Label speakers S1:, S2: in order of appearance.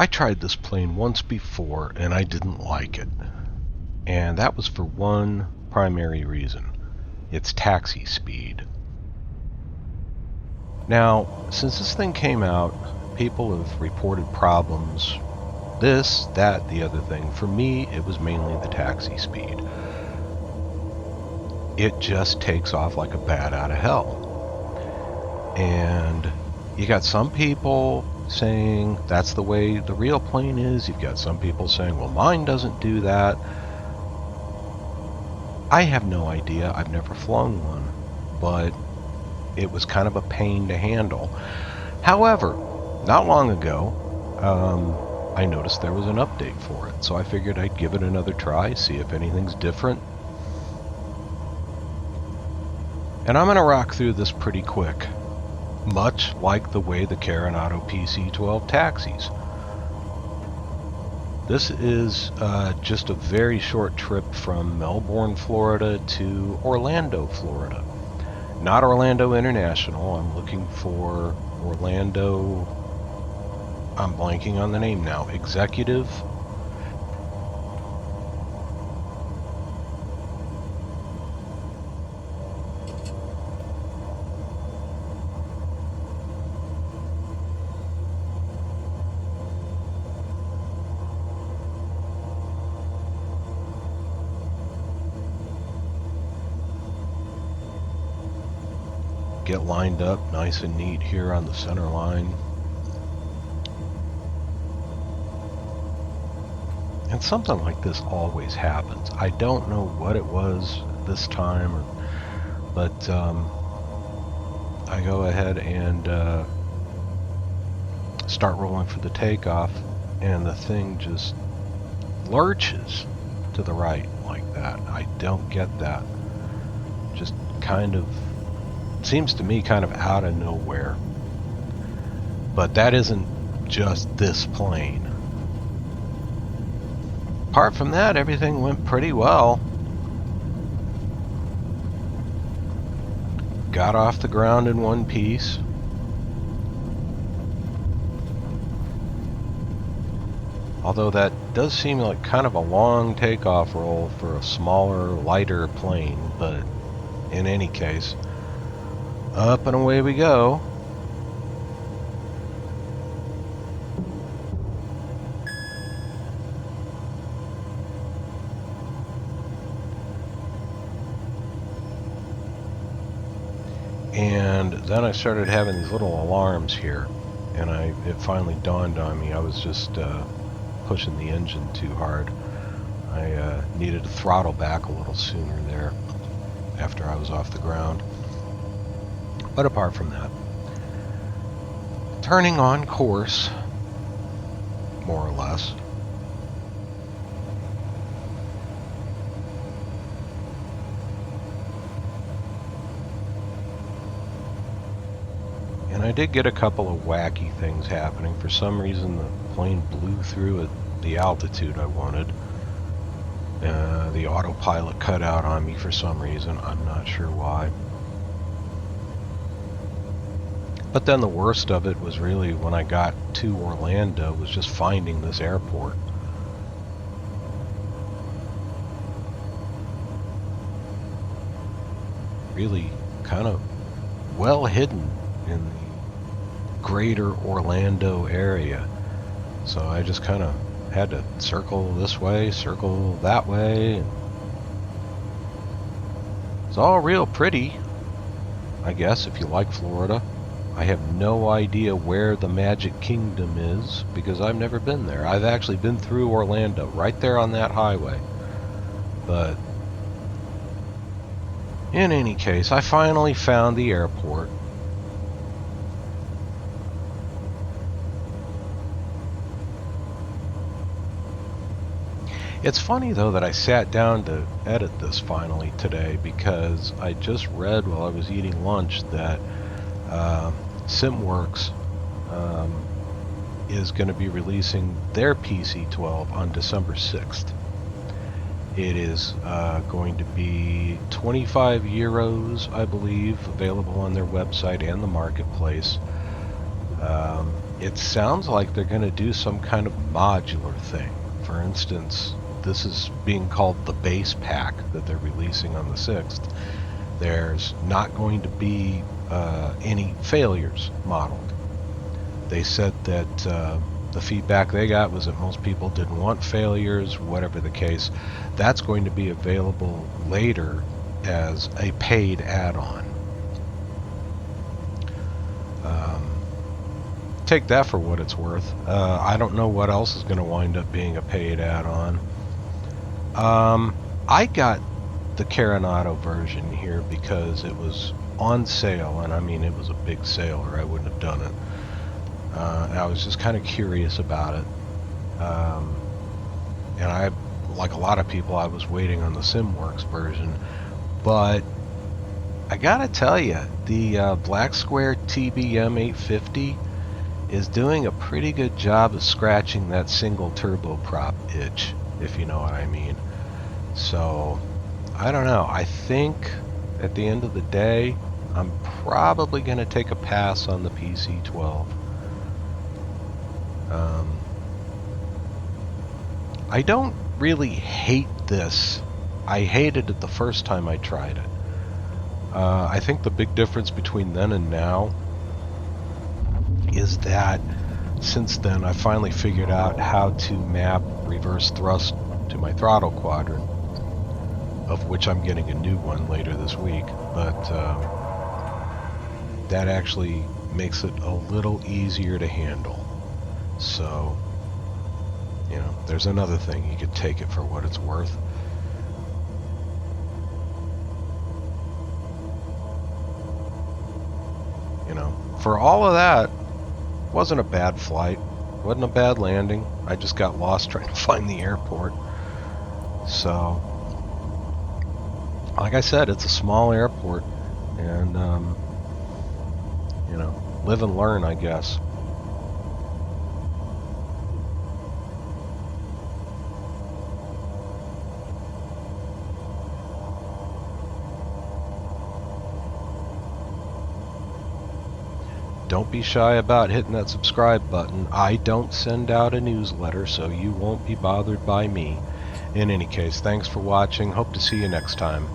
S1: I tried this plane once before and I didn't like it. And that was for one primary reason. Its taxi speed. Now, since this thing came out, people have reported problems. This, that, the other thing. For me, it was mainly the taxi speed. It just takes off like a bat out of hell. And you got some people saying that's the way the real plane is. You've got some people saying, well, mine doesn't do that. I have no idea. I've never flown one. But it was kind of a pain to handle. However, not long ago, I noticed there was an update for it. So I figured I'd give it another try, see if anything's different. And I'm going to rock through this pretty quick. Much like the way the Carenado PC-12 taxis. This is just a very short trip from Melbourne, Florida to Orlando, Florida. Not Orlando International. I'm looking for Orlando... I'm blanking on the name now. Executive? Get lined up nice and neat here on the center line. And something like this always happens. I don't know what it was this time, but I go ahead and start rolling for the takeoff, and the thing just lurches to the right like that. I don't get that. Just kind of seems to me kind of out of nowhere. But that isn't just this plane. Apart from that, everything went pretty well. Got off the ground in one piece. Although that does seem like kind of a long takeoff roll for a smaller, lighter plane, but in any case, up and away we go. And then I started having these little alarms here, and it finally dawned on me I was just pushing the engine too hard. I needed to throttle back a little sooner there after I was off the ground. But apart from that, turning on course, more or less. And I did get a couple of wacky things happening. For some reason, the plane blew through at the altitude I wanted. The autopilot cut out on me for some reason. I'm not sure why. But then the worst of it was really when I got to Orlando, was just finding this airport. Really kind of well hidden in the greater Orlando area. So I just kind of had to circle this way, circle that way. And it's all real pretty, I guess, if you like Florida. I have no idea where the Magic Kingdom is because I've never been there. I've actually been through Orlando, right there on that highway. But in any case, I finally found the airport. It's funny though that I sat down to edit this finally today because I just read while I was eating lunch that SimWorks is going to be releasing their PC-12 on December 6th. It is going to be 25 euros, I believe, available on their website and the marketplace. it sounds like they're going to do some kind of modular thing. For instance, this is being called the base pack that they're releasing on the 6th. There's not going to be any failures modeled. They said that the feedback they got was that most people didn't want failures, whatever the case. That's going to be available later as a paid add-on. Take that for what it's worth. I don't know what else is going to wind up being a paid add-on. I got the Carenado version here because it was on sale, and I mean it was a big sale or I wouldn't have done it. I was just kind of curious about it. And I, like a lot of people, I was waiting on the SimWorks version. But I gotta tell you, the Black Square TBM 850 is doing a pretty good job of scratching that single turboprop itch, if you know what I mean. So, I don't know. I think at the end of the day, I'm probably going to take a pass on the PC-12. I don't really hate this. I hated it the first time I tried it. I think the big difference between then and now is that since then I finally figured out how to map reverse thrust to my throttle quadrant, of which I'm getting a new one later this week, but that actually makes it a little easier to handle. So, you know, there's another thing. You could take it for what it's worth. You know, for all of that, wasn't a bad flight, wasn't a bad landing. I just got lost trying to find the airport. So, like I said, it's a small airport, and you know, live and learn, I guess. Don't be shy about hitting that subscribe button. I don't send out a newsletter, so you won't be bothered by me. In any case, thanks for watching. Hope to see you next time.